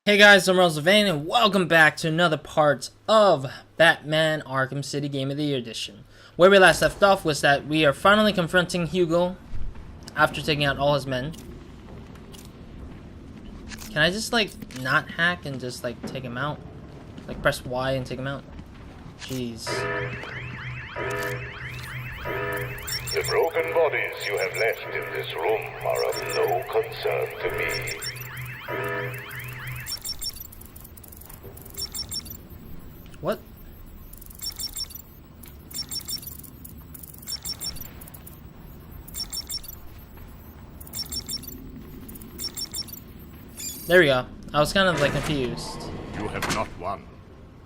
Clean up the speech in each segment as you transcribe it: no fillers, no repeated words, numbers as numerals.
Hey guys, I'm RozaldVaneGAME and welcome back to another part of Batman Arkham City Game of the Year Edition. Where we last left off was that we are finally confronting Hugo after taking out all his men. Can I just like not hack and just like take him out? Like press Y and take him out? Jeez. The broken bodies you have left in this room are of no concern to me. What? There we go. I was kind of like confused. You have not won.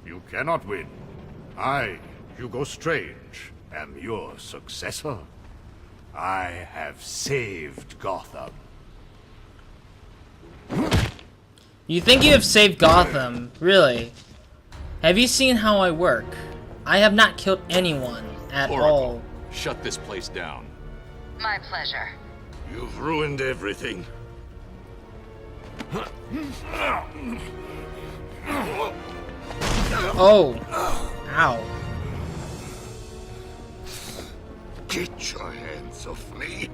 You cannot win. I, Hugo Strange, am your successor. I have saved Gotham. You think you have saved Gotham? Really? Have you seen how I work? I have not killed anyone at all. Shut this place down. My pleasure. You've ruined everything. Oh. Ow. Get your hands off me.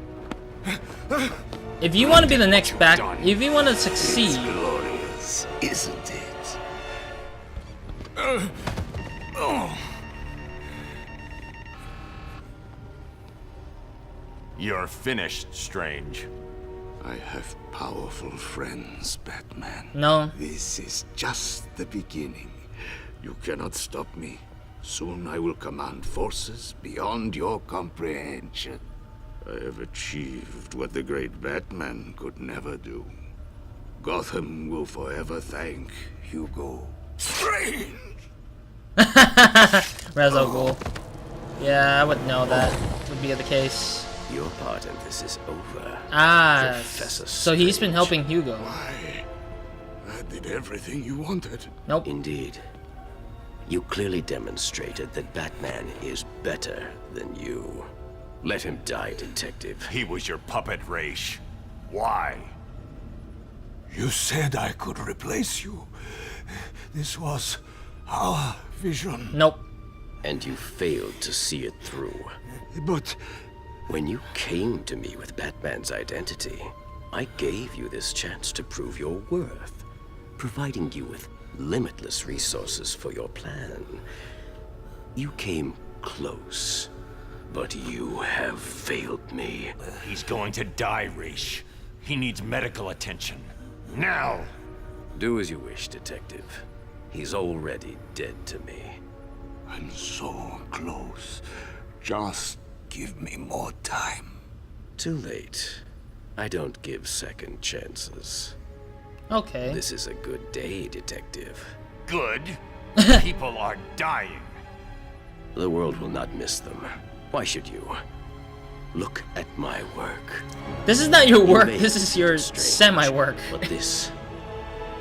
If you want to be the next if you want to succeed, Glorious, isn't it? You're finished, Strange. I have powerful friends, Batman. no. This is just the beginning. You cannot stop me. Soon I will command forces beyond your comprehension. I have achieved what the great Batman could never do. Gotham will forever thank Hugo Strange. Razal. Yeah, I would know that would be the case. Your part in this is over. Ah, Professor so he's been Strange. helping Hugo. Why? I did everything you wanted. Nope. Indeed. You clearly demonstrated that Batman is better than you. Let him die, Detective. He was your puppet, Raish. Why? You said I could replace you. This was our vision. Nope. And you failed to see it through. But When you came to me with Batman's identity, I gave you this chance to prove your worth, providing you with limitless resources for your plan. You came close, but you have failed me. He's going to die, Raish. He needs medical attention. Now! Do as you wish, Detective. He's already dead to me. I'm so close. Just give me more time. Too late. I don't give second chances. Okay. This is a good day, Detective. Good? People are dying. The world will not miss them. Why should you? Look at my work. This is not your You work. may This is your Strange, semi-work. But this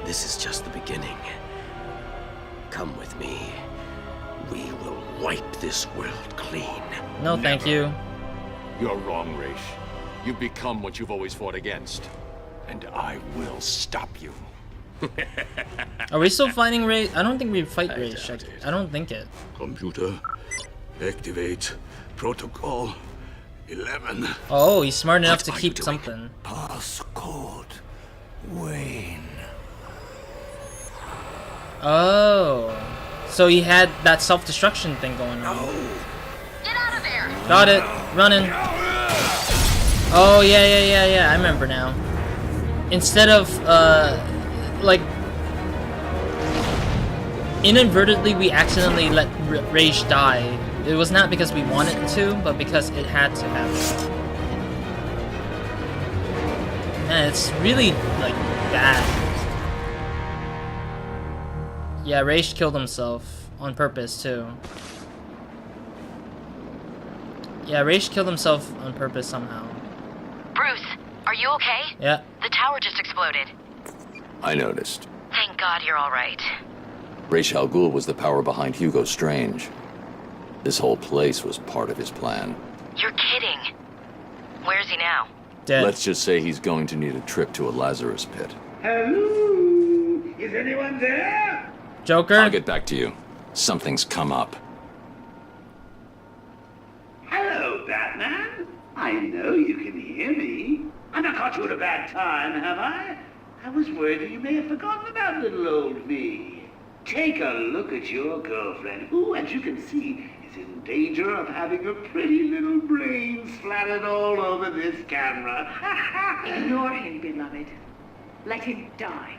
is just the beginning. Come with me. We will wipe this world clean. No, thank you. You're wrong, Raish. You've become what you've always fought against. And I will stop you. Are we still fighting Raish? I don't think we fight I Raish. doubt it. I don't think it. Computer, activate protocol 11. Oh, he's smart enough to are you keep doing? something. Passcode Wayne. Oh. So he had that self-destruction thing going on. Get out of there! Got it. Running. Oh, yeah. I remember now. Instead of, like... inadvertently, we accidentally let Raish die. It was not because we wanted to, but because it had to happen. Man, it's really, like, bad. Yeah, Raish killed himself on purpose, too. Yeah, Raish killed himself on purpose somehow. Bruce, are you okay? Yeah. The tower just exploded. I noticed. Thank God you're all right. Ra's al Ghul was the power behind Hugo Strange. This whole place was part of his plan. You're kidding. Where's he now? Dead. Let's just say he's going to need a trip to a Lazarus pit. Hello, Is anyone there? Joker? I'll get back to you. Something's come up. Hello, Batman. I know you can hear me. I've not caught you at a bad time, have I? I was worried that you may have forgotten about little old me. Take a look at your girlfriend, who, as you can see, is in danger of having her pretty little brain splattered all over this camera. Ignore him, beloved. Let him die.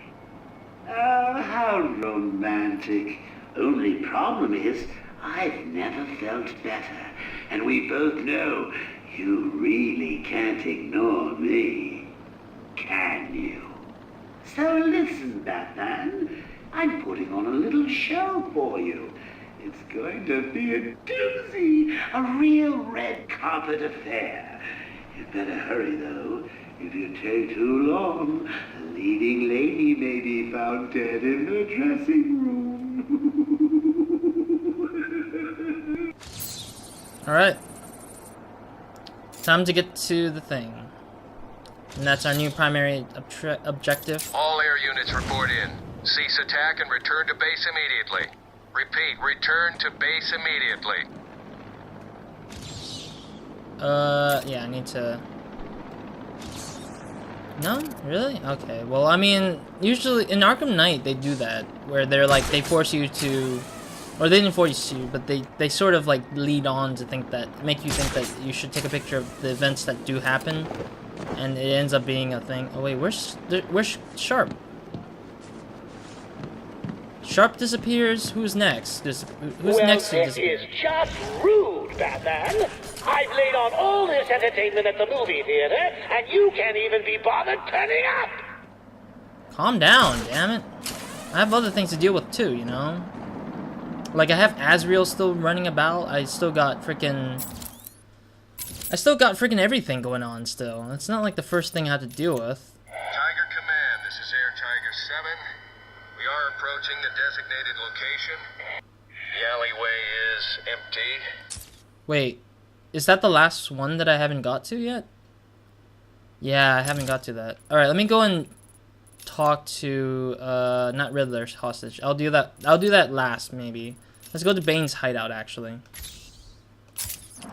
Oh, how romantic. Only problem is, I've never felt better. And we both know you really can't ignore me. Can you? So listen, Batman. I'm putting on a little show for you. It's going to be a doozy, a real red carpet affair. You'd better hurry, though. If you take too long, the leading lady may be found dead in her dressing room. Alright. Time to get to the thing. And that's our new primary objective. All air units report in. Cease attack and return to base immediately. Repeat, return to base immediately. Yeah, I need to... No? Really? Okay. Well, I mean, usually in Arkham Knight they do that, where they're like, they force you to... Or they didn't force you, but they sort of like lead on to think that, make you think that you should take a picture of the events that do happen, and it ends up being a thing. Oh wait, where's Sharp? Sharp disappears. Who's next? Who's next to disappear? Well, it is just rude, Batman. I've laid on all this entertainment at the movie theater, and you can't even be bothered turning up. Calm down, damn it. I have other things to deal with too, you know? Like, I have Azrael still running about. I still got freaking everything going on still. It's not like the first thing I have to deal with. Tiger Command, this is Air Tiger 7. We are approaching the designated location. The alleyway is empty. Wait, is that the last one that I haven't got to yet? Yeah, I haven't got to that. Alright, let me go and talk to, not Riddler's hostage. I'll do that last, maybe. Let's go to Bane's hideout, actually.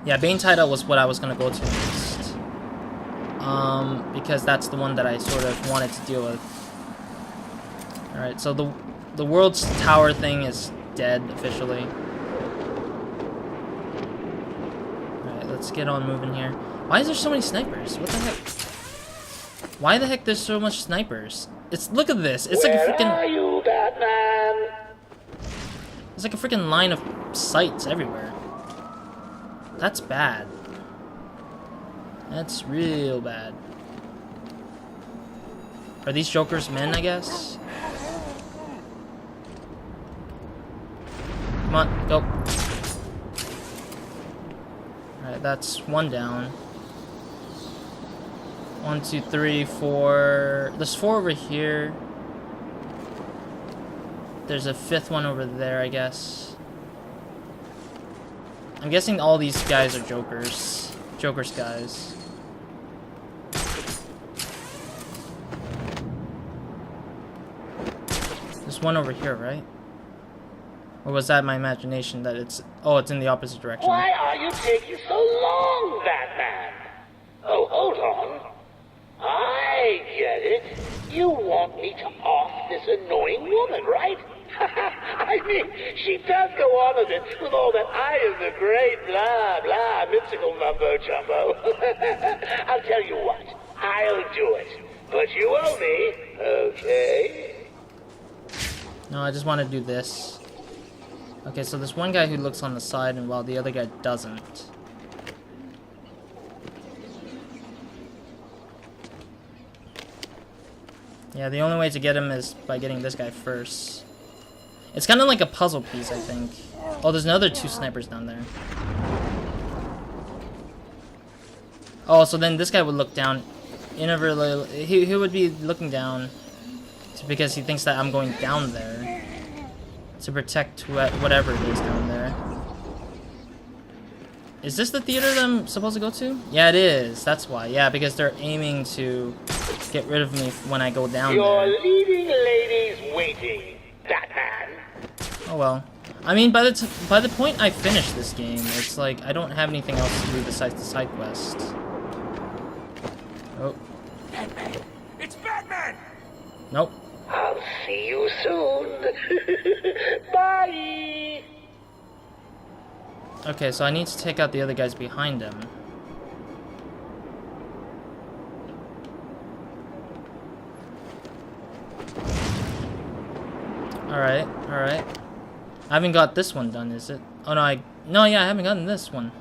Yeah, Bane's hideout was what I was gonna go to next. Because that's the one that I sort of wanted to deal with. Alright, so the world's tower thing is dead, officially. Alright, let's get on moving here. Why is there so many snipers? What the heck? Why the heck there's so much snipers? Look at this. It's like a freaking... Where are you, Batman? It's like a freaking line of sights everywhere. That's bad. That's real bad. Are these Joker's men, I guess? Come on, go. Alright, that's one down. 1, 2, 3, 4. There's 4 over here. There's a 5th one over there, I guess. I'm guessing all these guys are Jokers. Joker's guys. There's one over here, right? Or was that my imagination that it's... Oh, it's in the opposite direction. Why are you taking so long, Batman? Oh, hold on. I get it. You want me to off this annoying woman, right? I mean, she does go on a bit with all that I am the great blah blah mystical mumbo jumbo. I'll tell you what, I'll do it. But you owe me, okay? No, I just want to do this. Okay, so there's one guy who looks on the side, and while the other guy doesn't. Yeah, the only way to get him is by getting this guy first. It's kind of like a puzzle piece, I think. Oh, there's another 2 snipers down there. Oh, so then this guy would look down. He would be looking down because he thinks that I'm going down there to protect whatever it is down there. Is this the theater that I'm supposed to go to? Yeah, it is. That's why. Yeah, because they're aiming to get rid of me when I go down Your there. leading lady's waiting, Batman. Oh well. I mean, by the point I finish this game, it's like I don't have anything else to do besides the side quest. Oh. Batman! It's Batman! Nope. I'll see you soon. Bye! Okay, so I need to take out the other guys behind him. Alright, alright. I haven't got this one done, is it? Oh no, no, yeah, I haven't gotten this one.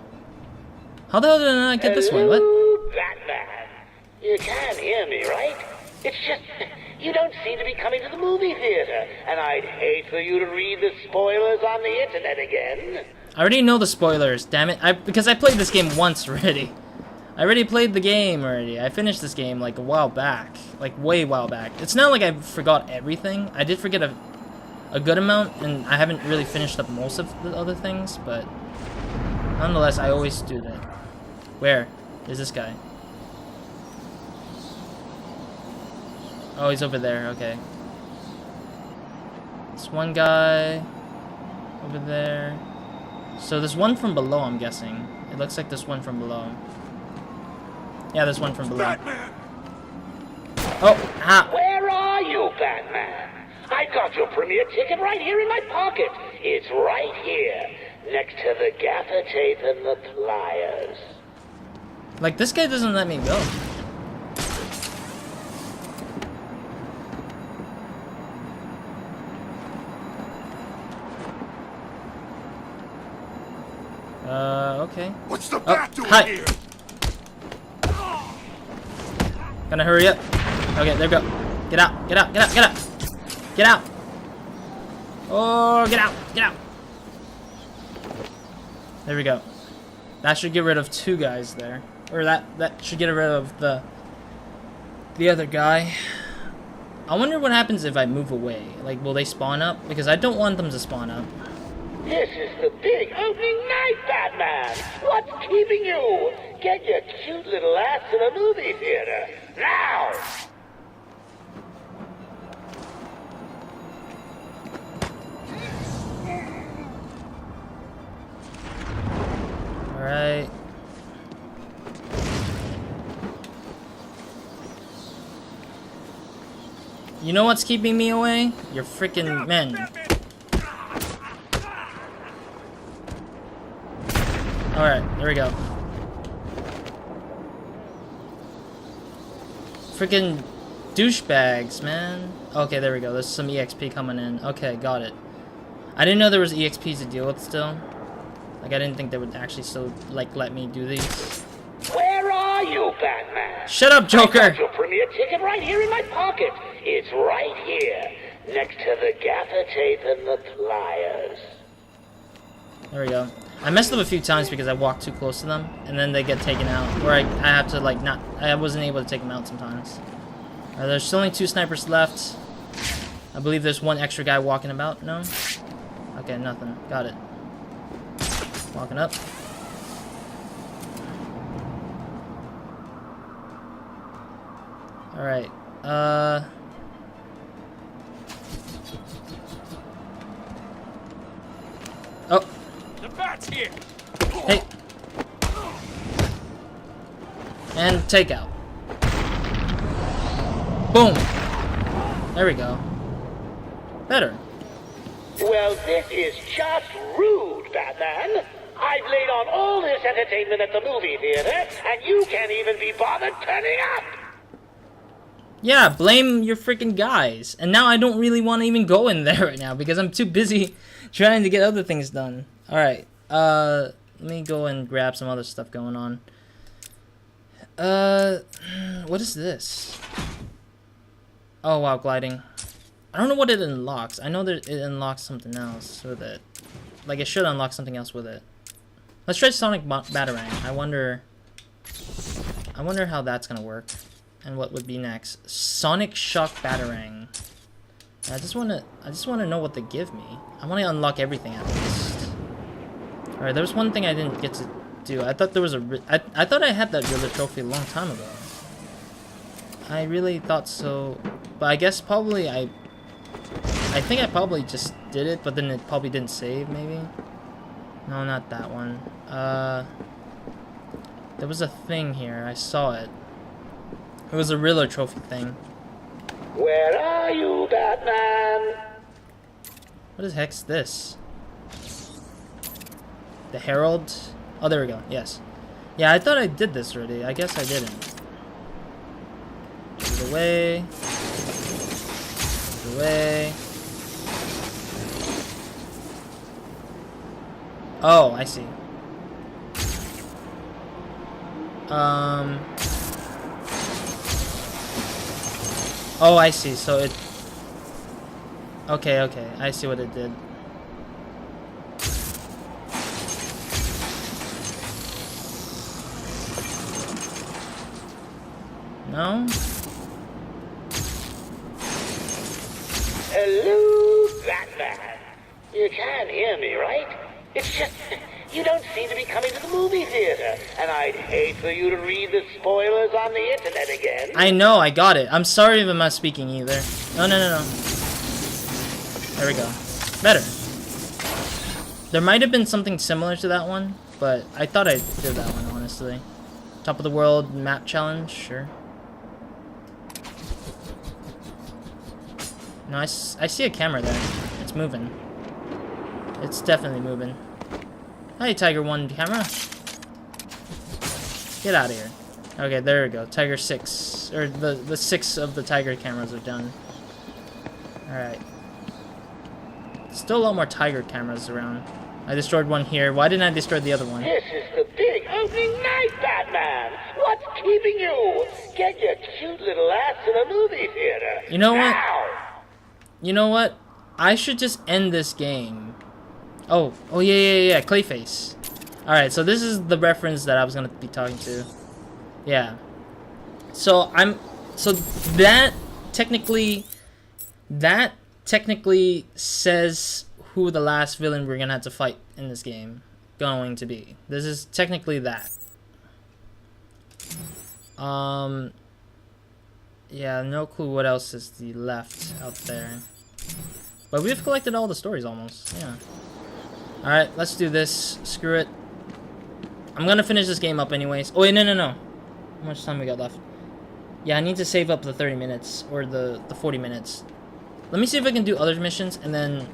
How the hell did I not get this one? What? Batman. You can hear me, right? It's just, you don't seem to be coming to the movie theater, and I'd hate for you to read the spoilers on the internet again. I already know the spoilers, damn it. Because I played this game once already. I already played the game already. I finished this game like a while back. Like way while back. It's not like I forgot everything. I did forget a good amount, and I haven't really finished up most of the other things, but nonetheless, I always do that. Where is this guy? Oh, he's over there, okay. This one guy over there. So there's one from below, I'm guessing. It looks like there's one from below. Yeah, there's one from below. Batman. Oh, ah. Where are you, Batman? I've got your premiere ticket right here in my pocket. It's right here, next to the gaffer tape and the pliers. Like, this guy doesn't let me go. Okay. What's the bat doing hi. here? Gonna hurry up. Okay, there we go. Get out, get out, get out, get out. Get out. Oh, get out, get out. There we go. That should get rid of two guys there. Or that should get rid of the other guy. I wonder what happens if I move away. Like, will they spawn up? Because I don't want them to spawn up. This is the big opening night, Batman! What's keeping you? Get your cute little ass to the movie theater, now! Alright. You know what's keeping me away? Your freaking men. Alright, there we go. Freaking douchebags, man. Okay, there we go. There's some EXP coming in. Okay, got it. I didn't know there was EXPs to deal with still. Like, I didn't think they would actually still, like, let me do these. Where are you, Batman? Shut up, Joker! I got your premiere ticket right here in my pocket. It's right here, next to the gaffer tape and the pliers. There we go. I messed up a few times because I walked too close to them, and then they get taken out. Or I have to, like, not... I wasn't able to take them out sometimes. There's still only 2 snipers left. I believe there's 1 extra guy walking about. No? Okay, nothing. Got it. Walking up. Alright. Oh. The bat's here! Hey. And take out. Boom. There we go. Better. Well, this is just rude, Batman. I've laid on all this entertainment at the movie theater, and you can't even be bothered turning up! Yeah, blame your freaking guys. And now I don't really want to even go in there right now because I'm too busy trying to get other things done. Alright, let me go and grab some other stuff going on. What is this? Oh wow, gliding. I don't know what it unlocks. I know that it unlocks something else with it. Like, it should unlock something else with it. Let's try Sonic Batarang. I wonder how that's gonna work. And what would be next? Sonic Shock Batarang. I just wanna know what they give me. I wanna unlock everything at least. Alright, there was one thing I didn't get to do. I thought there was I thought I had that Riddler trophy a long time ago. I really thought so, but I guess probably I think I probably just did it, but then it probably didn't save, maybe? No, not that one. There was a thing here. I saw it. It was a Riddler trophy thing. Where are you, Batman? What the heck's this? The Herald? Oh, there we go. Yes. Yeah, I thought I did this already. I guess I didn't. Get away. Get away. Oh, I see. Oh, I see. So it... Okay, okay. I see what it did. No? Hello, Batman. You can hear me, right? It's just, you don't seem to be coming to the movie theater, and I'd hate for you to read the spoilers on the internet again. I know, I got it. I'm sorry if I'm not speaking either. No, no, no, no. There we go. Better. There might have been something similar to that one, but I thought I did that one, honestly. Top of the world map challenge, sure. No, I see a camera there. It's moving. It's definitely moving. Hi, Tiger 1 camera. Get out of here. Okay, there we go. Tiger 6. Or the 6 of the Tiger cameras are done. Alright. Still a lot more Tiger cameras around. I destroyed one here. Why didn't I destroy the other one? This is the big opening night, Batman. What's keeping you? Get your cute little ass to the movie theater. You know what? Now. You know what? I should just end this game. Oh, yeah, Clayface. Alright, so this is the reference that I was gonna be talking to. Yeah. So that technically says who the last villain we're gonna have to fight in this game going to be. This is technically that. Yeah, no clue what else is left out there. But we've collected all the stories almost, yeah. Alright, let's do this. Screw it. I'm gonna finish this game up anyways. Oh wait, no. How much time we got left? Yeah, I need to save up the 30 minutes, or the 40 minutes. Let me see if I can do other missions, and then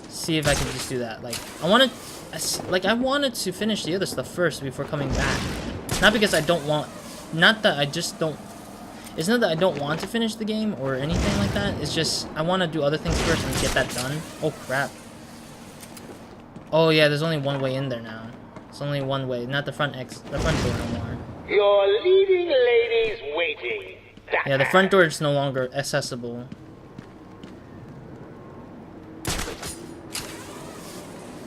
see if I can just do that. Like, I wanted to finish the other stuff first before coming back. Not because I don't want... Not that I just don't... It's not that I don't want to finish the game or anything like that. It's just I want to do other things first and get that done. Oh crap. Oh yeah, there's only one way in there now. It's only one way, not the front door no more. Your leading lady's waiting. Yeah, the front door is no longer accessible.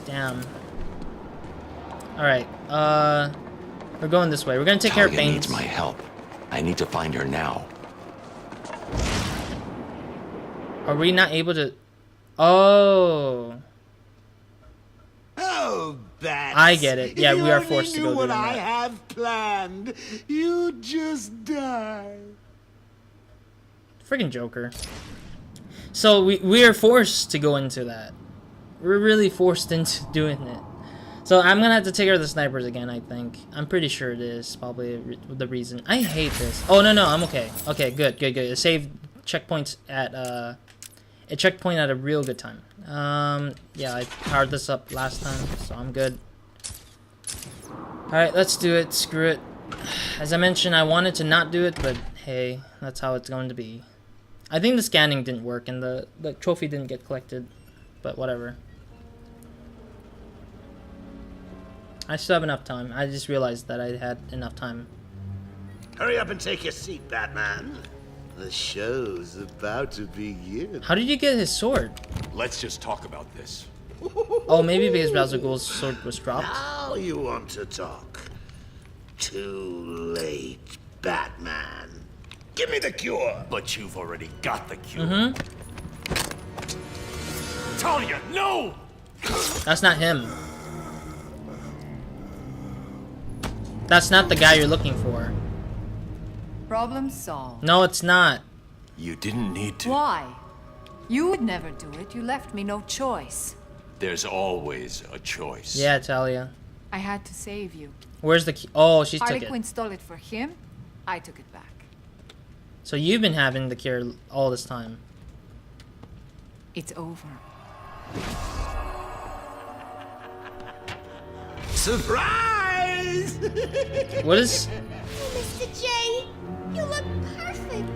Damn. Alright, we're going this way. We're gonna take care of Talia Bane's. needs my help. I need to find her now. Are we not able to... Oh. Oh, Bats. I get it. Yeah, we are If you forced to only go knew do what I that. have planned, you'd just die. Friggin' Joker. So we are forced to go into that. We're really forced into doing it. So I'm gonna have to take care of the snipers again, I think. I'm pretty sure it is probably the reason. I hate this. Oh, no, I'm okay. Okay, good. It saved checkpoints at, a checkpoint at a real good time. Yeah, I powered this up last time, so I'm good. Alright, let's do it. Screw it. As I mentioned, I wanted to not do it, but hey, that's how it's going to be. I think the scanning didn't work and the trophy didn't get collected, but whatever. I still have enough time. I just realized that I had enough time. Hurry up and take your seat, Batman. The show's about to begin. How did you get his sword? Let's just talk about this. Oh, maybe because Ra's al Ghul's sword was dropped? Now you want to talk. Too late, Batman. Give me the cure. But you've already got the cure. Mm-hmm. Talia, no! That's not him. That's not the guy you're looking for. Problem solved. No, it's not. You didn't need to. Why? You would never do it. You left me no choice. There's always a choice. Yeah, Talia. I had to save you. Where's the key? Oh, she Harley took Quinn it. stole it for him. I took it back. So you've been having the cure all this time. It's over. Surprise! What is... Mr. J, you look perfect.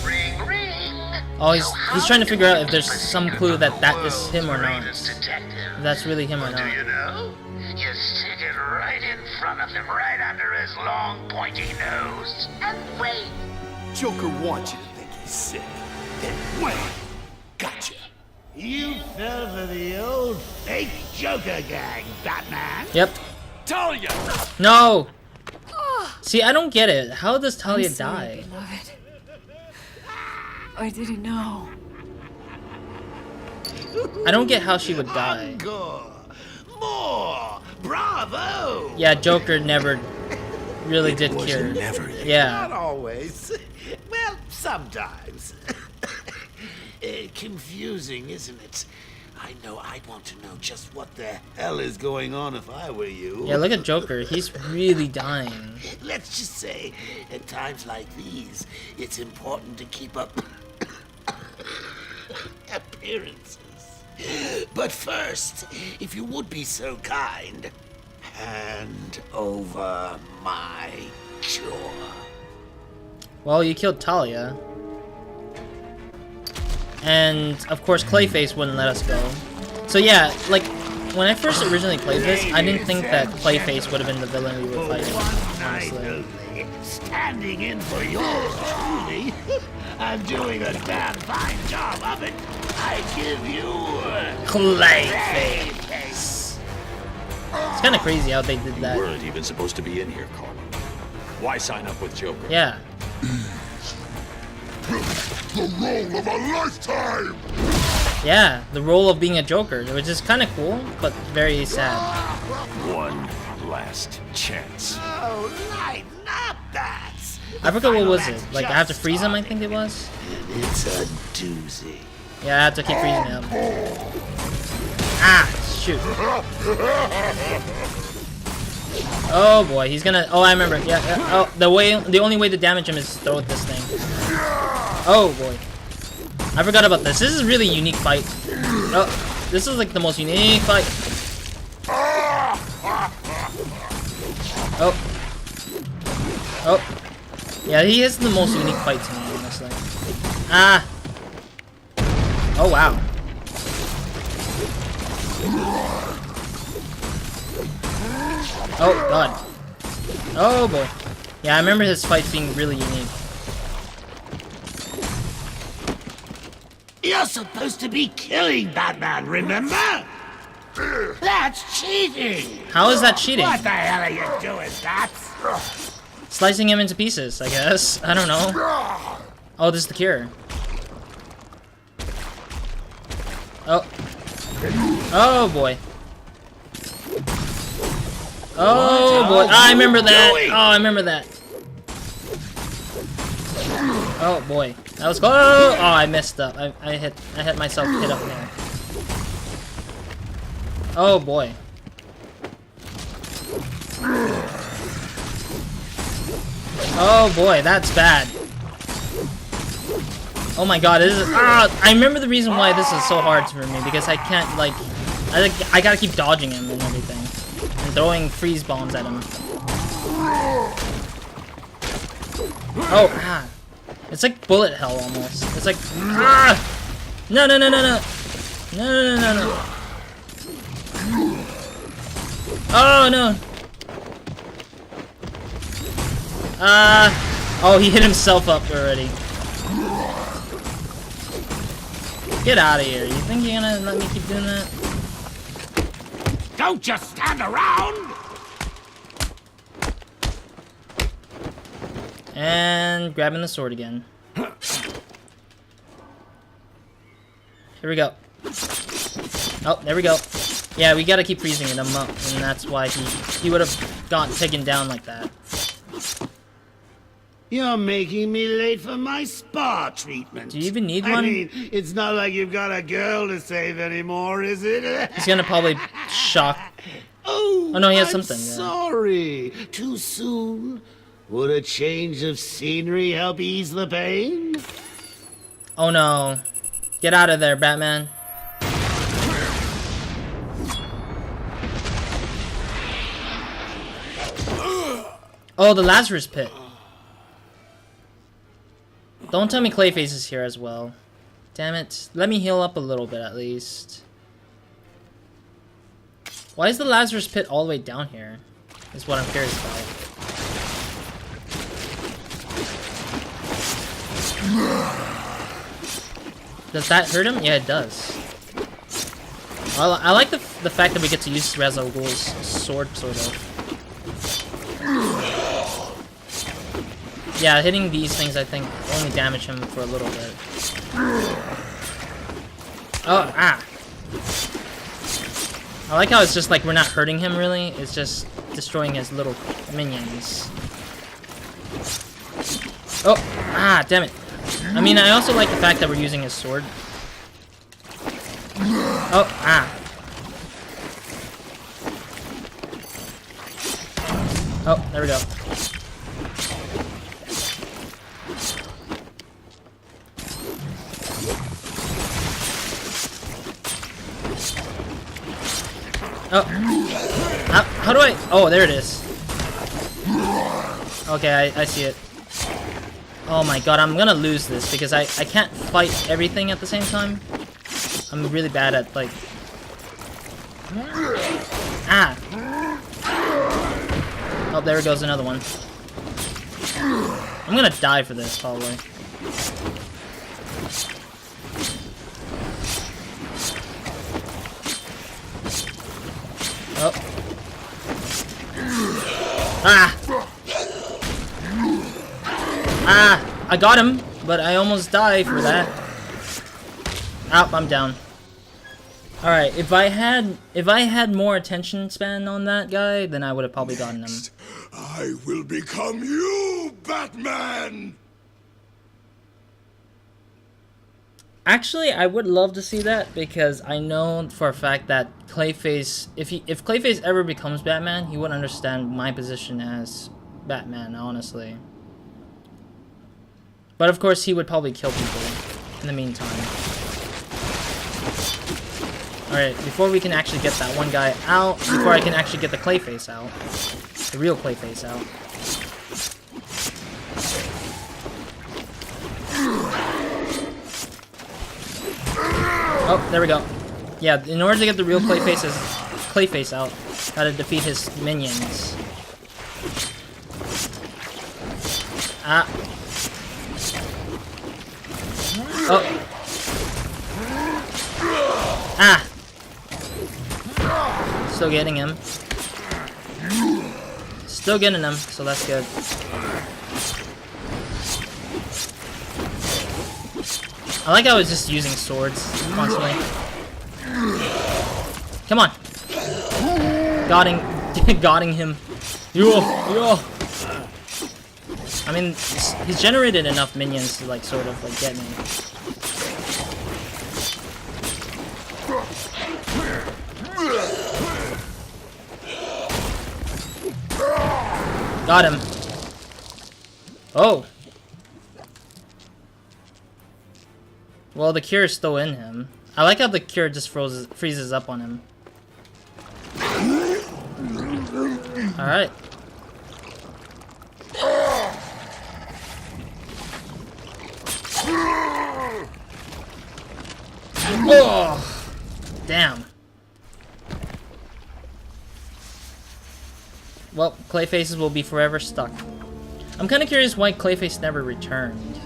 Ring, ring. Oh, he's trying to figure out if there's some clue that that is him or not. If that's really him or Do not. you know? You stick it right in front of him, right under his long, pointy nose. And wait. Joker wants you to think he's sick. Then wham! Gotcha. You fell for the old fake Joker gang, Batman. Yep. Talia! No! See, I don't get it. How does Talia I'm sorry, die? beloved. I didn't know. I don't get how she would die. Encore. More. Bravo. Yeah, Joker never really did cure. Never. Yeah. Not always. Well, sometimes. Confusing, isn't it? I know I'd want to know just what the hell is going on if I were you. Yeah, look at Joker. He's really dying. Let's just say, at times like these, it's important to keep up appearances. But first, if you would be so kind, hand over my cure. Well, you killed Talia. And, of course, Clayface wouldn't let us go. So yeah, like, when I first originally played this, I didn't think that Clayface would have been the villain we were fighting, honestly. Standing in for yours truly. I'm doing a damn fine job of it. I give you Clayface. It's kind of crazy how they did that. You weren't even supposed to be in here, Carl. Why sign up with Joker? Yeah. The role of a lifetime! Yeah, the role of being a Joker, which is kind of cool, but very sad. One last chance. Oh, lighten up, bats. I forgot what was it. Like, I have to freeze him, I think it was? It's a doozy. Yeah, I have to keep freezing him. Ah, shoot. Oh boy, he's gonna... Oh, I remember. Yeah, yeah. Oh, the only way to damage him is throw this thing. Oh boy. I forgot about this. This is a really unique fight. Oh, this is like the most unique fight. Oh. Oh. Yeah, he is the most unique fight to me, honestly. Ah. Oh, wow. Oh, God. Oh, boy. Yeah, I remember his fights being really unique. You're supposed to be killing Batman, remember? That's cheating! How is that cheating? What the hell are you doing, Bats? Slicing him into pieces, I guess. I don't know. Oh, this is the cure. Oh. Oh, boy. Oh, boy. I remember that. Oh, I remember that. Oh, boy. That was close. Oh, I messed up. I hit myself hit up there. Oh, boy. Oh, boy. That's bad. Oh my god, this is... I remember the reason why this is so hard for me, because I can't, like... I gotta keep dodging him and everything. And throwing freeze bombs at him. Oh, ah. It's like bullet hell, almost. It's like... Ah! No, no, no, no, no! No, no, no, no, no. Oh, no! Oh, he hit himself up already. Get out of here. You think you're gonna let me keep doing that? Don't just stand around! And grabbing the sword again. Here we go. Oh, there we go. Yeah, we gotta keep freezing him up, and that's why he would have gotten taken down like that. You're making me late for my spa treatment. Do you even need one? I mean, it's not like you've got a girl to save anymore, is it? He's gonna probably shock. Oh no, he has I'm something. Yeah. Sorry. Too soon? Would a change of scenery help ease the pain? Oh no. Get out of there, Batman. Oh, the Lazarus Pit. Don't tell me Clayface is here as well. Damn it. Let me heal up a little bit at least. Why is the Lazarus Pit all the way down here? Is what I'm curious about. Does that hurt him? Yeah, it does. I like the fact that we get to use Ra's al Ghul's sword, sort of. Yeah, hitting these things, I think, only damage him for a little bit. Oh, ah. I like how it's just like we're not hurting him, really. It's just destroying his little minions. Oh, ah, damn it. I mean, I also like the fact that we're using his sword. Oh, ah. Oh, there we go. Oh. How do I... Oh, there it is. Okay, I see it. Oh my god, I'm gonna lose this because I can't fight everything at the same time. I'm really bad at, like... Ah! Oh, there goes another one. I'm gonna die for this, probably. Oh. Ah! Ah! I got him, but I almost died for that. Oh, I'm down. Alright, if I had more attention span on that guy, then I would have probably gotten him. I will become you, Batman! Actually, I would love to see that because I know for a fact that Clayface, if Clayface ever becomes Batman, he would understand my position as Batman, honestly. But of course, he would probably kill people in the meantime. Alright, before we can actually get that one guy out, before I can actually get the Clayface out, the real Clayface out. Oh, there we go. Yeah, in order to get the real Clayface out, gotta defeat his minions. Ah. Oh. Ah. Still getting him. Still getting him, so that's good. I like how I was just using swords constantly. Come on. Godding him. Yo. I mean, he's generated enough minions to like sort of like get me. Got him. Oh. Well, the cure is still in him. I like how the cure just freezes up on him. Alright. Oh! Damn. Well, Clayfaces will be forever stuck. I'm kind of curious why Clayface never returned.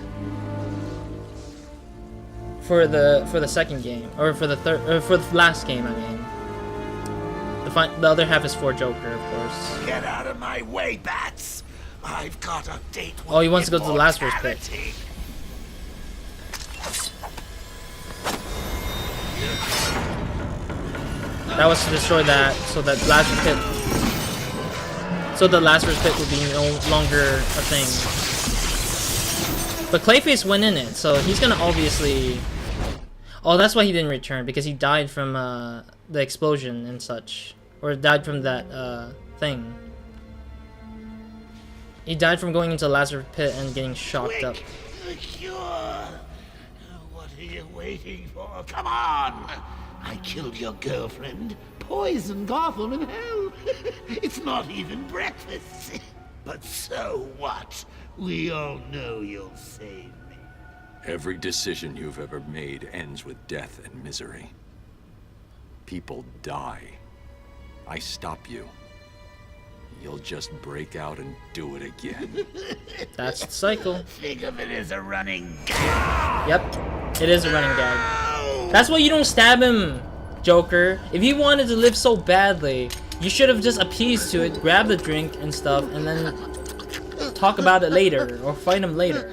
For the second game, or for the third, or for the last game, I mean. The other half is for Joker, of course. Get out of my way, bats! I've got a date with Oh, he wants to go to the Lazarus Pit. That was to destroy that, so that Lazarus Pit, so the Lazarus Pit would be no longer a thing. But Clayface went in it, so he's gonna obviously. Oh, that's why he didn't return, because he died from the explosion and such, or died from that thing. He died from going into Lazarus Pit and getting shocked up. The cure! What are you waiting for? Come on! I killed your girlfriend, poisoned Gotham in hell. It's not even breakfast. But so what? We all know you'll save me. Every decision you've ever made ends with death and misery. People die. I stop you. You'll just break out and do it again. That's the cycle. Think of it as a running gag. Yep, it is a running gag. That's why you don't stab him, Joker. If you wanted to live so badly, you should have just appeased to it, grabbed the drink and stuff, and then talk about it later, or fight him later.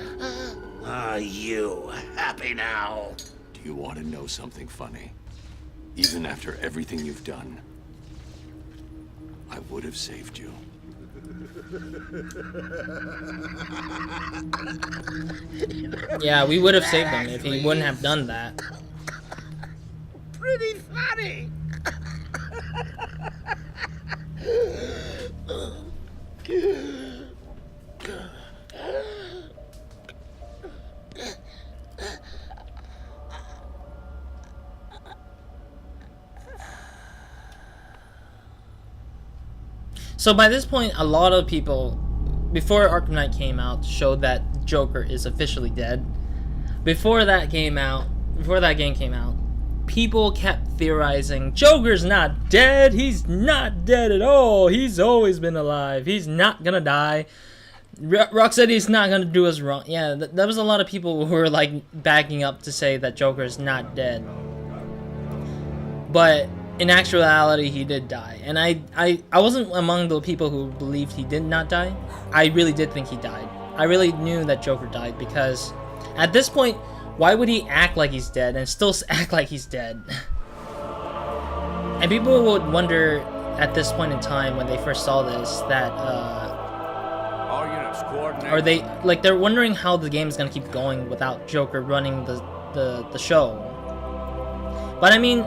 Are you happy now? Do you want to know something funny? Even after everything you've done, I would have saved you. Yeah, we would have saved him if he wouldn't have done that. Pretty funny. So by this point, a lot of people, before Arkham Knight came out, showed that Joker is officially dead. Before that game came out, people kept theorizing, Joker's not dead, he's not dead at all, he's always been alive, he's not gonna die. Rocksteady's not gonna do us wrong. Yeah, there was a lot of people who were like backing up to say that Joker's not dead. But in actuality, he did die, and I wasn't among the people who believed he did not die. I really did think he died. I really knew that Joker died, because at this point, why would he act like he's dead and still act like he's dead? And people would wonder at this point in time when they first saw this that All units coordinate. are they like they're wondering how the game is gonna keep going without Joker running the show. But I mean,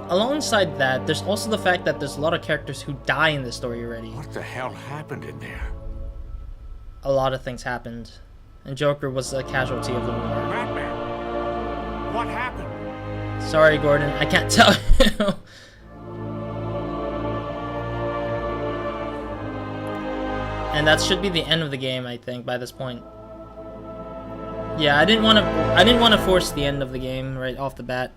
alongside that, there's also the fact that there's a lot of characters who die in this story already. What the hell happened in there? A lot of things happened, and Joker was a casualty of the war. Batman! What happened? Sorry, Gordon, I can't tell you. And that should be the end of the game, I think, by this point. Yeah, I didn't want to force the end of the game right off the bat.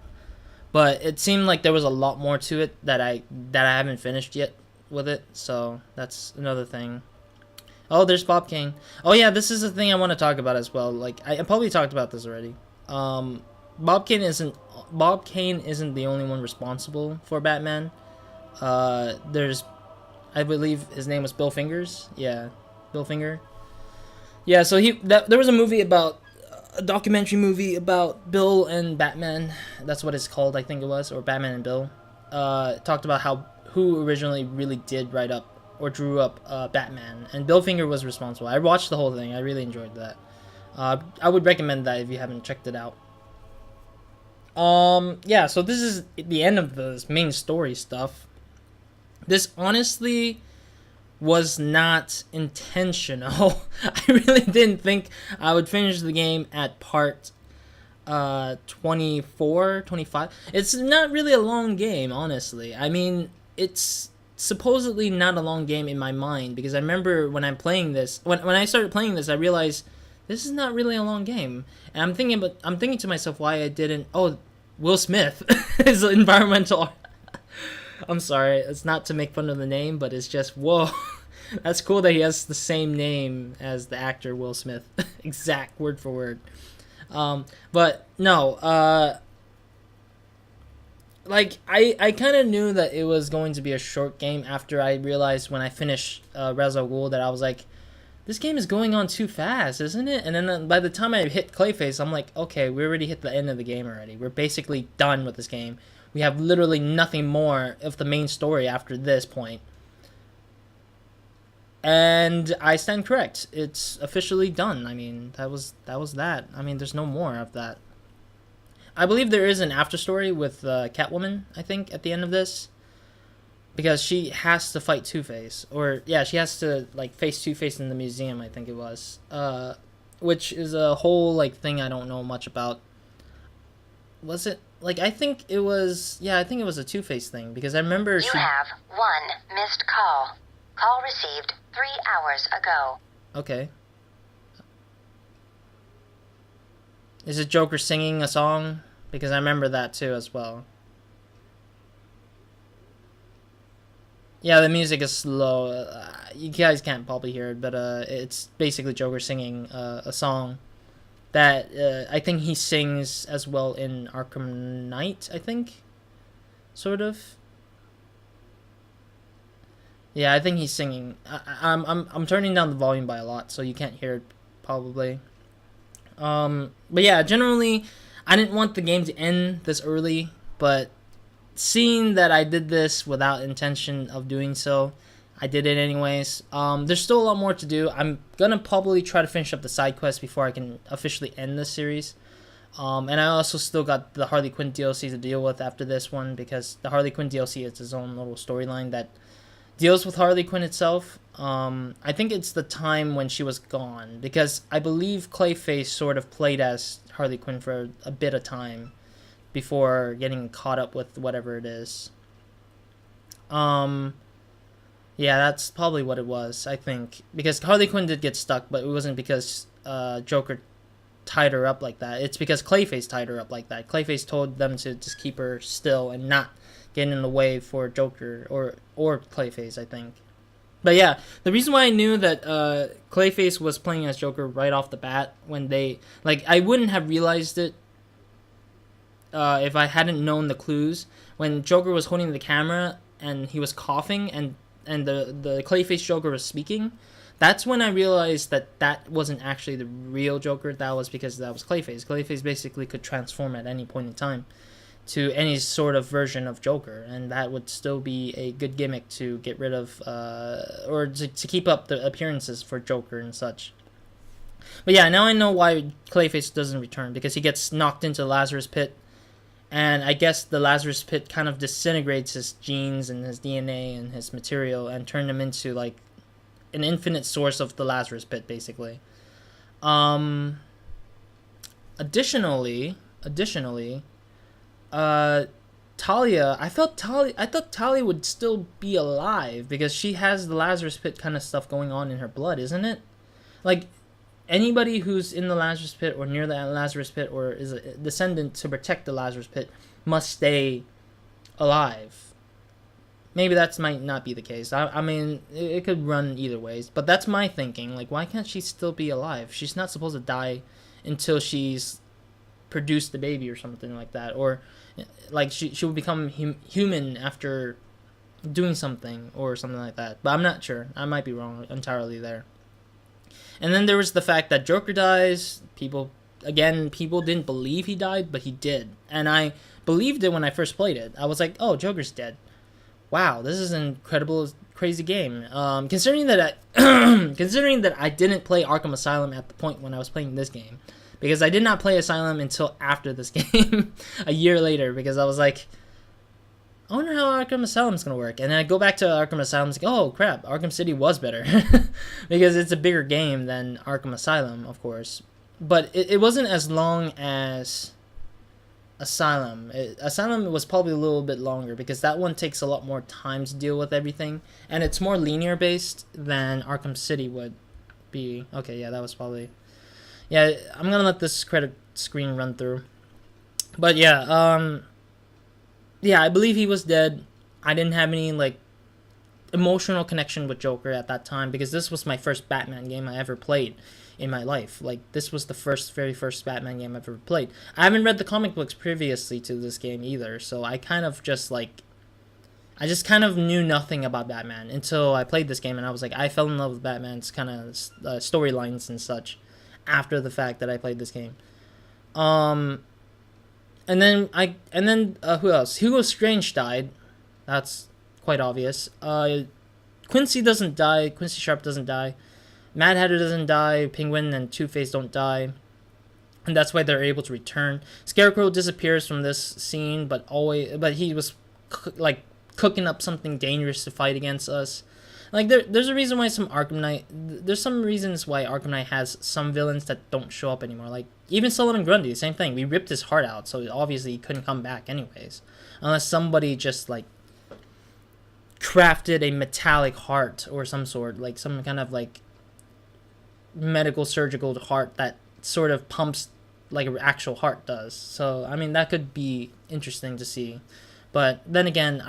But it seemed like there was a lot more to it that I haven't finished yet with it, so that's another thing. Oh, there's Bob Kane. Oh yeah, this is a thing I want to talk about as well. Like I probably talked about this already. Bob Kane isn't the only one responsible for Batman. There's, I believe his name was Bill Fingers. Yeah, Bill Finger. Yeah, so there was a movie about. A documentary movie about Bill and Batman. That's what it's called, I think it was, or Batman and Bill. Talked about who originally really did write up or drew up Batman, and Bill Finger was responsible. I watched the whole thing. I really enjoyed that. I would recommend that if you haven't checked it out. Yeah, so this is the end of the main story stuff. This honestly was not intentional. I really didn't think I would finish the game at part 24, 25. It's not really a long game, honestly. I mean, it's supposedly not a long game in my mind, because I remember when I'm playing this, when I started playing this, I realized this is not really a long game. And I'm thinking to myself why I didn't. Oh, Will Smith is an environmental. I'm sorry, it's not to make fun of the name, but it's just whoa. That's cool that he has the same name as the actor Will Smith. Exact word for word. But no, like I kind of knew that it was going to be a short game after I realized when I finished Ra's al Ghul that I was like, this game is going on too fast, isn't it? And then by the time I hit Clayface, I'm like, okay, we already hit the end of the game already. We're basically done with this game. We have literally nothing more of the main story after this point. And I stand correct. It's officially done. I mean, that was that. I mean, there's no more of that. I believe there is an after story with Catwoman, I think, at the end of this. Because she has to fight Two-Face. Or, yeah, she has to, like, face Two-Face in the museum, I think it was. Which is a whole, like, thing I don't know much about. Was it? Like, I think it was... Yeah, I think it was a Two-Face thing. Because I remember You have 1 missed call. Call received 3 hours ago. Okay. Is it Joker singing a song? Because I remember that too as well. Yeah, the music is slow. You guys can't probably hear it, but it's basically Joker singing a song that I think he sings as well in Arkham Knight, I think. Sort of. Yeah, I think he's singing. I'm turning down the volume by a lot, so you can't hear it probably. But yeah, generally, I didn't want the game to end this early, but seeing that I did this without intention of doing so, I did it anyways. There's still a lot more to do. I'm gonna probably try to finish up the side quest before I can officially end this series. And I also still got the Harley Quinn DLC to deal with after this one, because the Harley Quinn DLC is its own little storyline that deals with Harley Quinn itself. I think it's the time when she was gone, because I believe Clayface sort of played as Harley Quinn for a bit of time before getting caught up with whatever it is. Yeah, that's probably what it was, I think, because Harley Quinn did get stuck, but it wasn't because Joker tied her up like that. It's because Clayface tied her up like that. Clayface told them to just keep her still and not get in the way for Joker or Clayface, I think. But yeah, the reason why I knew that Clayface was playing as Joker right off the bat, when they, like, I wouldn't have realized it if I hadn't known the clues. When Joker was holding the camera and he was coughing and the Clayface Joker was speaking, that's when I realized that that wasn't actually the real Joker. That was because that was Clayface. Clayface basically could transform at any point in time to any sort of version of Joker, and that would still be a good gimmick to get rid of, or to keep up the appearances for Joker and such. But yeah, now I know why Clayface doesn't return, because he gets knocked into the Lazarus Pit, and I guess the Lazarus Pit kind of disintegrates his genes and his DNA and his material and turned him into, like, an infinite source of the Lazarus Pit, basically. Additionally, Talia, I thought Talia would still be alive, because she has the Lazarus Pit kind of stuff going on in her blood, isn't it? Like, anybody who's in the Lazarus Pit or near the Lazarus Pit or is a descendant to protect the Lazarus Pit must stay alive. Maybe that might not be the case. I mean, it could run either ways, but that's my thinking. Like, why can't she still be alive? She's not supposed to die until she's produced the baby or something like that, or like she will become human after doing something or something like that. But I'm not sure. I might be wrong entirely there. And then there was the fact that Joker dies. People didn't believe he died, but he did, and I believed it when I first played it. I was like, oh, Joker's dead. Wow, this is an incredible, crazy game. Considering that I didn't play Arkham Asylum at the point when I was playing this game, because I did not play Asylum until after this game, a year later, because I was like, I wonder how Arkham Asylum's gonna work. And then I go back to Arkham Asylum, like, oh crap, Arkham City was better, because it's a bigger game than Arkham Asylum, of course. But it wasn't as long as Asylum. Asylum was probably a little bit longer, because that one takes a lot more time to deal with everything, and it's more linear based than Arkham City would be. Okay, yeah, that was probably... Yeah, I'm gonna let this credit screen run through. But yeah, yeah, I believe he was dead. I didn't have any, like, emotional connection with Joker at that time, because this was my first Batman game I ever played in my life. Like, this was the very first Batman game I've ever played. I haven't read the comic books previously to this game either, so I kind of just, like, I just kind of knew nothing about Batman until I played this game, and I was like, I fell in love with Batman's kind of storylines and such after the fact that I played this game. And then who else? Hugo Strange died. That's quite obvious. Quincy doesn't die. Quincy Sharp doesn't die. Mad Hatter doesn't die. Penguin and Two-Face don't die. And that's why they're able to return. Scarecrow disappears from this scene, but he was cooking up something dangerous to fight against us. Like there's a reason why there's some reasons why Arkham Knight has some villains that don't show up anymore. Like even Solomon Grundy, same thing. We ripped his heart out, so obviously he couldn't come back anyways, unless somebody just like crafted a metallic heart or some sort, like some kind of like medical surgical heart that sort of pumps like an actual heart does. So I mean that could be interesting to see. But then again,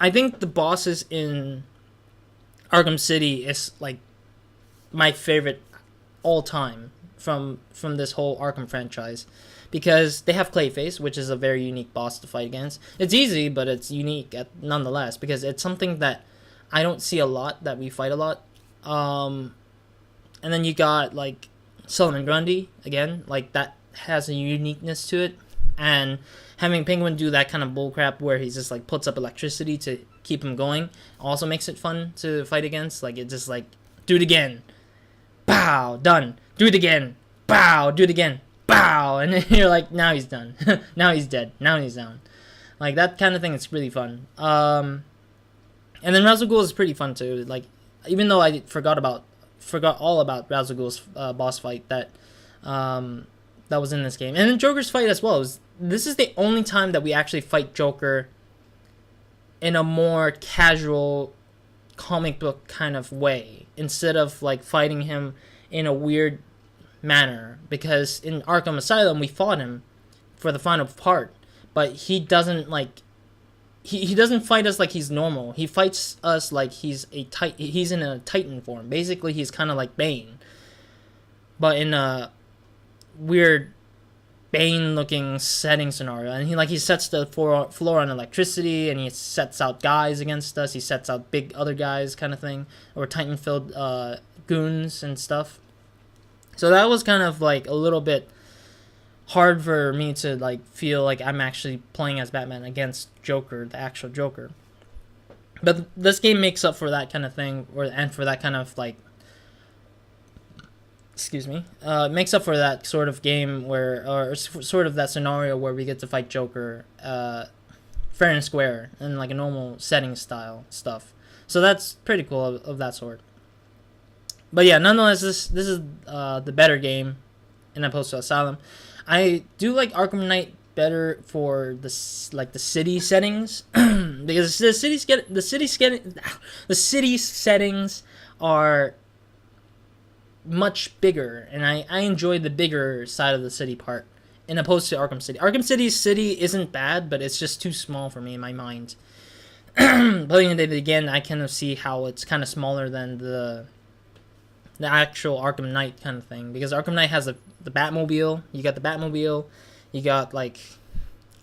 I think the bosses in Arkham City is like my favorite all time from this whole Arkham franchise, because they have Clayface, which is a very unique boss to fight against. It's easy, but it's unique nonetheless, because it's something that I don't see a lot, that we fight a lot. And then you got like Solomon Grundy again, like that has a uniqueness to it, and having Penguin do that kind of bullcrap where he just like puts up electricity to keep him going also makes it fun to fight against. Like it just like, do it again, pow, done. Do it again, pow, do it again, pow, and then you're like, now he's done. Now he's dead. Now he's down. Like that kind of thing is really fun. And then Ra's al Ghul is pretty fun too. Like even though I forgot all about Ra's al Ghul's boss fight that was in this game, and then Joker's fight as well. This is the only time that we actually fight Joker in a more casual comic book kind of way, instead of like fighting him in a weird manner, because in Arkham Asylum we fought him for the final part, but he doesn't like he doesn't fight us like he's normal. He fights us like he's in a Titan form. Basically he's kind of like Bane, but in a weird Bane looking setting scenario, and he sets the floor on electricity, and he sets out guys against us. He sets out big other guys kind of thing, or Titan filled goons and stuff. So that was kind of like a little bit hard for me to like feel like I'm actually playing as Batman against Joker, the actual Joker. But this game makes up for that kind of thing, and for that kind of like, makes up for that sort of game or sort of that scenario where we get to fight Joker fair and square in like a normal setting style stuff. So that's pretty cool of that sort. But yeah, nonetheless, this is the better game in opposed to Asylum. I do like Arkham Knight better for the city settings because the city settings are much bigger, and I enjoy the bigger side of the city part in opposed to Arkham City. Arkham City's city isn't bad, but it's just too small for me in my mind. Playing it again, I kind of see how it's kind of smaller than the actual Arkham Knight kind of thing, because Arkham Knight has the Batmobile. You got the Batmobile, you got like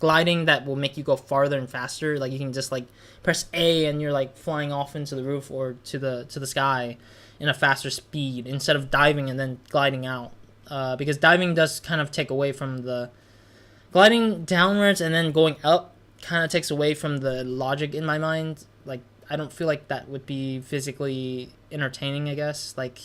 gliding that will make you go farther and faster. Like you can just like press A and you're like flying off into the roof or to the sky in a faster speed instead of diving and then gliding out, because diving does kind of take away from the gliding downwards, and then going up kind of takes away from the logic in my mind. Like I don't feel like that would be physically entertaining, I guess. Like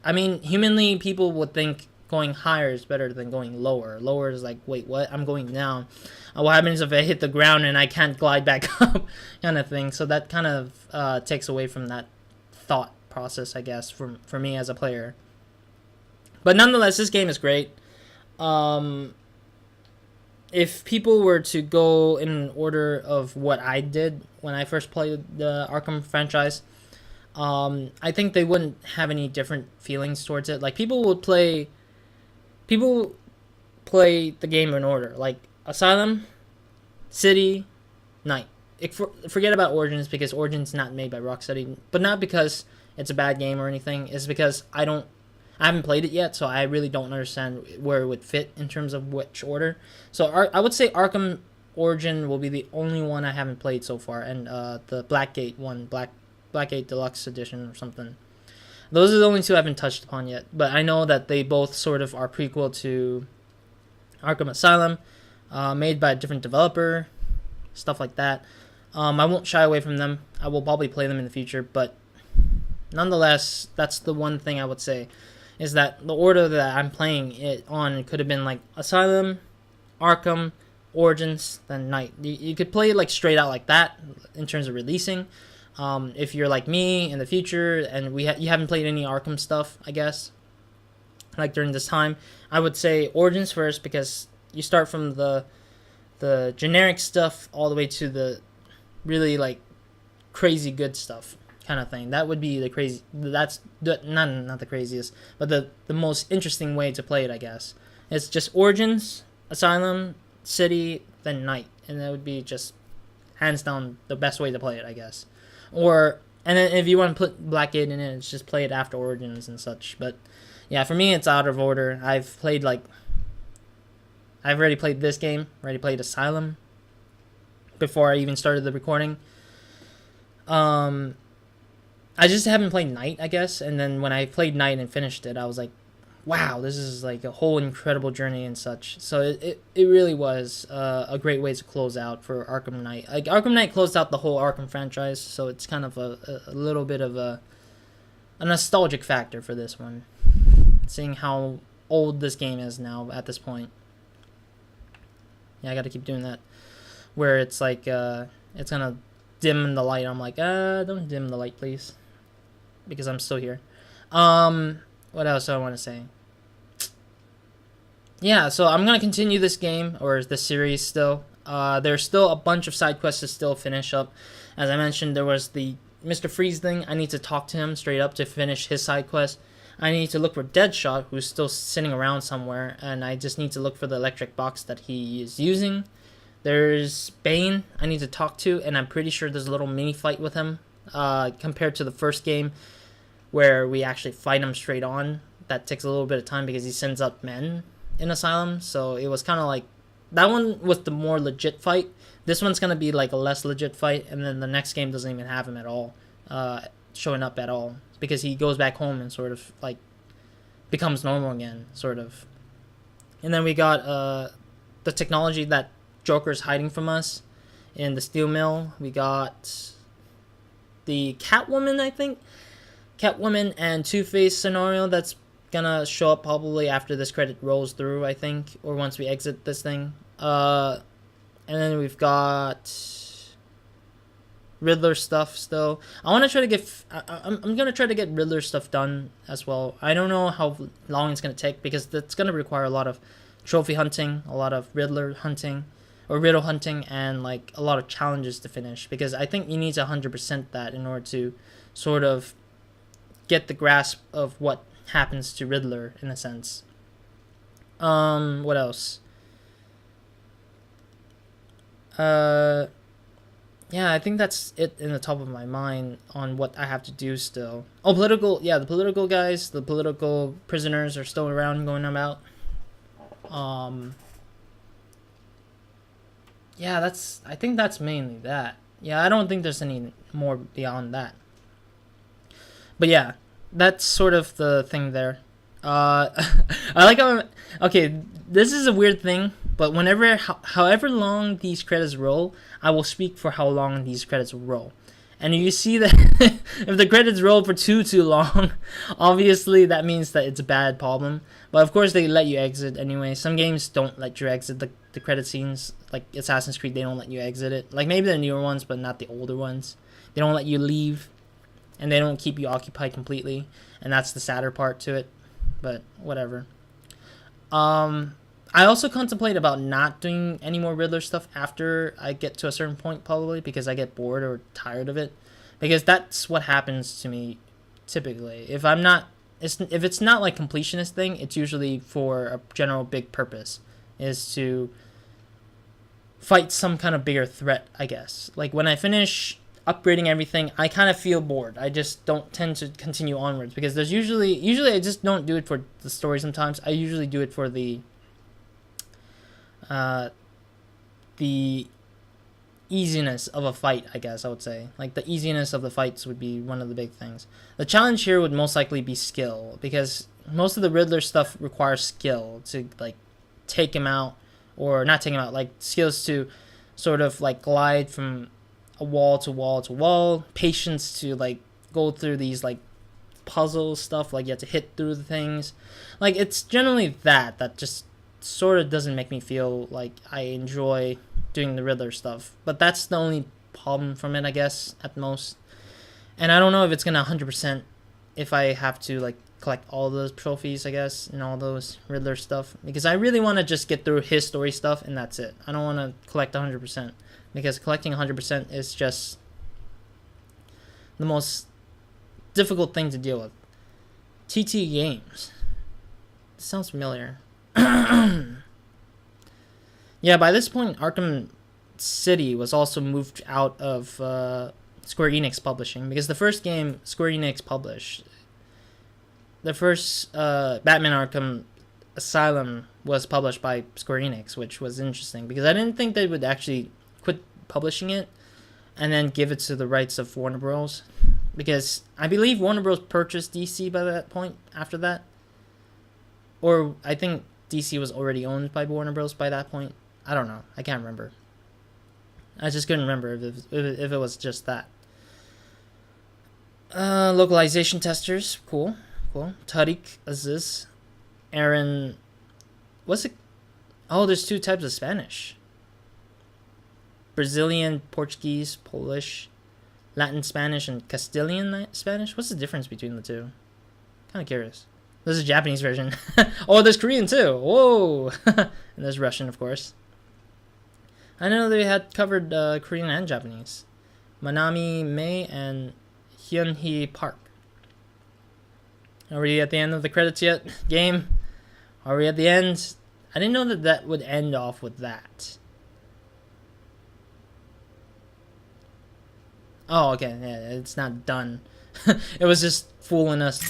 I mean, humanly people would think going higher is better than going lower. Lower is like, wait, what? I'm going down. What happens if I hit the ground and I can't glide back up, kind of thing. So that kind of takes away from that thought process, I guess, for me as a player. But nonetheless, this game is great. If people were to go in order of what I did when I first played the Arkham franchise, I think they wouldn't have any different feelings towards it. Like people play the game in order, like Asylum, City, Night. Forget about Origins, because Origins not made by Rocksteady, but not because it's a bad game or anything. It's because I haven't played it yet, so I really don't understand where it would fit in terms of which order. So I would say Arkham Origin will be the only one I haven't played so far, and the Blackgate one, Blackgate Deluxe Edition or something. Those are the only two I haven't touched upon yet, but I know that they both sort of are prequel to Arkham Asylum, made by a different developer, stuff like that. I won't shy away from them. I will probably play them in the future, but nonetheless, that's the one thing I would say, is that the order that I'm playing it on could have been like Asylum, Arkham, Origins, then Night. You could play it like straight out like that in terms of releasing. If you're like me in the future and you haven't played any Arkham stuff, I guess, like during this time, I would say Origins first, because you start from the generic stuff all the way to the really like crazy good stuff kind of thing. That would be the crazy. That's not the craziest, but the most interesting way to play it, I guess. It's just Origins, Asylum, City, then Night, and that would be just hands down the best way to play it, I guess. And then if you want to put Blackgate in it, it's just play it after Origins and such. But yeah, for me, it's out of order. I've already played this game, already played Asylum before I even started the recording. I just haven't played Night, I guess. And then when I played Night and finished it, I was like, wow, this is like a whole incredible journey and such. So it really was a great way to close out for Arkham Knight. Like, Arkham Knight closed out the whole Arkham franchise, so it's kind of a little bit of a nostalgic factor for this one, seeing how old this game is now at this point. Yeah, I gotta keep doing that, where it's like it's gonna dim the light. I'm like, don't dim the light, please, because I'm still here. What else do I want to say? Yeah, so I'm going to continue this game, or this series still. There's still a bunch of side quests to still finish up. As I mentioned, there was the Mr. Freeze thing. I need to talk to him straight up to finish his side quest. I need to look for Deadshot, who's still sitting around somewhere, and I just need to look for the electric box that he is using. There's Bane I need to talk to, and I'm pretty sure there's a little mini fight with him, compared to the first game, where we actually fight him straight on. That takes a little bit of time because he sends up men in Asylum, so it was kind of like, that one was the more legit fight. This one's going to be like a less legit fight, and then the next game doesn't even have him at all, showing up at all, because he goes back home and sort of like becomes normal again, sort of. And then we got the technology that Joker's hiding from us in the steel mill. We got the Catwoman, I think. Catwoman and Two-Face scenario that's gonna show up probably after this credit rolls through, I think, or once we exit this thing. And then we've got Riddler stuff still. I want to try to get I'm gonna try to get Riddler stuff done as well. I don't know how long it's gonna take, because it's gonna require a lot of trophy hunting, a lot of Riddler hunting, or riddle hunting, and like a lot of challenges to finish, because I think you need to 100% that in order to sort of get the grasp of what happens to Riddler, in a sense. What else? Yeah, I think that's it in the top of my mind on what I have to do still. Oh, the political guys, the political prisoners are still around, going about. Yeah, I think that's mainly that. Yeah, I don't think there's any more beyond that. But yeah, that's sort of the thing there. I like how, okay, this is a weird thing, but however long these credits roll, I will speak for how long these credits will roll. And you see that if the credits roll for too long, obviously that means that it's a bad problem. But of course they let you exit anyway. Some games don't let you exit the credit scenes. Like Assassin's Creed, they don't let you exit it. Like maybe the newer ones, but not the older ones. They don't let you leave, and they don't keep you occupied completely. And that's the sadder part to it. But whatever. I also contemplate about not doing any more Riddler stuff after I get to a certain point, probably, because I get bored or tired of it. Because that's what happens to me typically. If it's not like completionist thing, it's usually for a general big purpose, is to fight some kind of bigger threat, I guess. Like when I finish upgrading everything, I kind of feel bored. I just don't tend to continue onwards, because there's usually I just don't do it for the story sometimes. I usually do it for the the easiness of a fight, I guess I would say. Like, the easiness of the fights would be one of the big things. The challenge here would most likely be skill, because most of the Riddler stuff requires skill to, like, take him out, or not take him out, like, skills to sort of, like, glide from a wall to wall to wall, patience to, like, go through these, like, puzzle stuff, like, you have to hit through the things. Like, it's generally that just sort of doesn't make me feel like I enjoy doing the Riddler stuff. But that's the only problem from it, I guess, at most. And I don't know if it's gonna 100% if I have to, like, collect all those trophies, I guess, and all those Riddler stuff, because I really want to just get through his story stuff and that's it. I don't want to collect 100%, because collecting 100% is just the most difficult thing to deal with. TT Games. This sounds familiar. Yeah, by this point, Arkham City was also moved out of Square Enix publishing, because the first game Square Enix published, the first Batman Arkham Asylum, was published by Square Enix, which was interesting, because I didn't think they would actually quit publishing it and then give it to the rights of Warner Bros. Because I believe Warner Bros. Purchased DC by that point, after that. Or I think DC was already owned by Warner Bros. By that point. I don't know. I can't remember. I just couldn't remember if it was just that. Localization testers. Cool. Tariq Aziz. Aaron. What's it? Oh, there's two types of Spanish. Brazilian, Portuguese, Polish, Latin Spanish, and Castilian Spanish. What's the difference between the two? Kind of curious. There's a Japanese version. Oh, there's Korean too. Whoa. And there's Russian, of course. I know they had covered Korean and Japanese. Manami Mei and Hyunhee Park. Are we at the end of the credits yet? Game? Are we at the end? I didn't know that would end off with that. Oh, okay. Yeah, it's not done. It was just fooling us.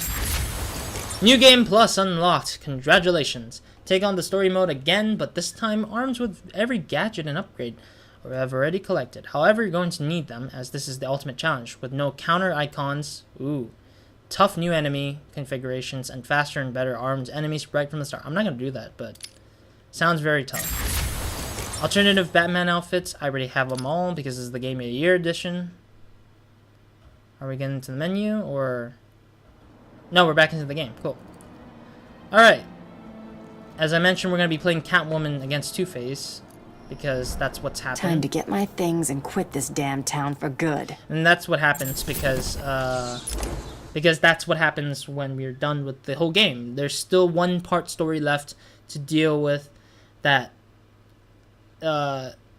New game plus unlocked. Congratulations. Take on the story mode again, but this time armed with every gadget and upgrade we have already collected. However, you're going to need them, as this is the ultimate challenge, with no counter icons. Ooh. Tough new enemy configurations and faster and better armed enemies right from the start. I'm not going to do that, but sounds very tough. Alternative Batman outfits. I already have them all because this is the Game of the Year edition. Are we getting into the menu, or... No, we're back into the game. Cool. Alright. As I mentioned, we're going to be playing Catwoman against Two-Face, because that's what's happening. Time to get my things and quit this damn town for good. And that's what happens because that's what happens when we're done with the whole game. There's still one part story left to deal with that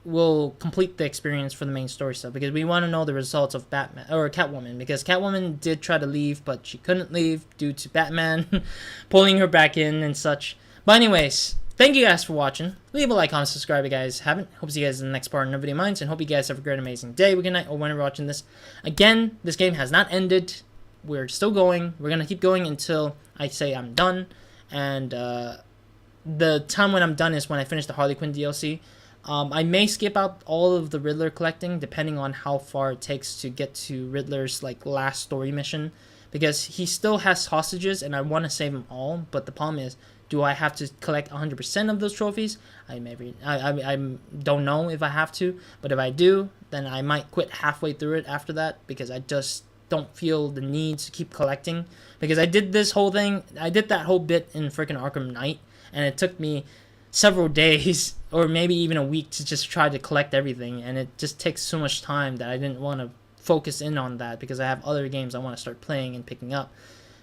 will complete the experience for the main story stuff, because we want to know the results of Batman or Catwoman, because Catwoman did try to leave, but she couldn't leave due to Batman pulling her back in and such. But anyways, thank you guys for watching. Leave a like, comment, subscribe if you guys haven't. Hope to see you guys in the next part of No Video Minds, and hope you guys have a great, amazing day, good night, or whenever you're watching this. Again, this game has not ended. We're still going. We're gonna keep going until I say I'm done, and the time when I'm done is when I finish the Harley Quinn DLC. I may skip out all of the Riddler collecting, depending on how far it takes to get to Riddler's like last story mission, because he still has hostages and I want to save them all. But the problem is, do I have to collect 100% of those trophies? I don't know if I have to, but if I do, then I might quit halfway through it after that, because I just don't feel the need to keep collecting. Because I did this whole thing, I did that whole bit in freaking Arkham Knight, and it took me several days or maybe even a week to just try to collect everything, and it just takes so much time that I didn't want to focus in on that, because I have other games I want to start playing and picking up.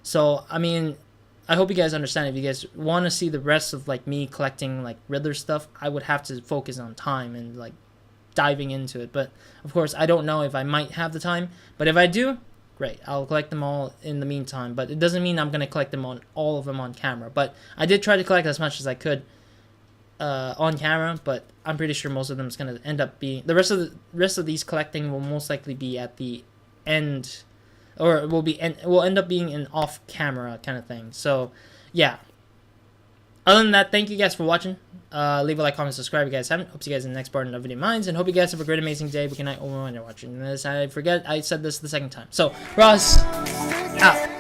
So I mean, I hope you guys understand. If you guys want to see the rest of like me collecting like Riddler stuff, I would have to focus on time and like diving into it. But of course, I don't know if I might have the time, but if I do, great, I'll collect them all in the meantime. But it doesn't mean I'm going to collect them on all of them on camera, but I did try to collect as much as I could on camera, but I'm pretty sure most of them is going to end up being, the rest of these collecting will most likely be at the end, or will end up being an off camera kind of thing. So yeah, Other than that, thank you guys for watching. Leave a like, comment, subscribe if you guys haven't. Hope to see you guys in the next part of the video minds, and hope you guys have a great, amazing day. Good night, when you're watching this. I forget I said this the second time. So, Roz, out.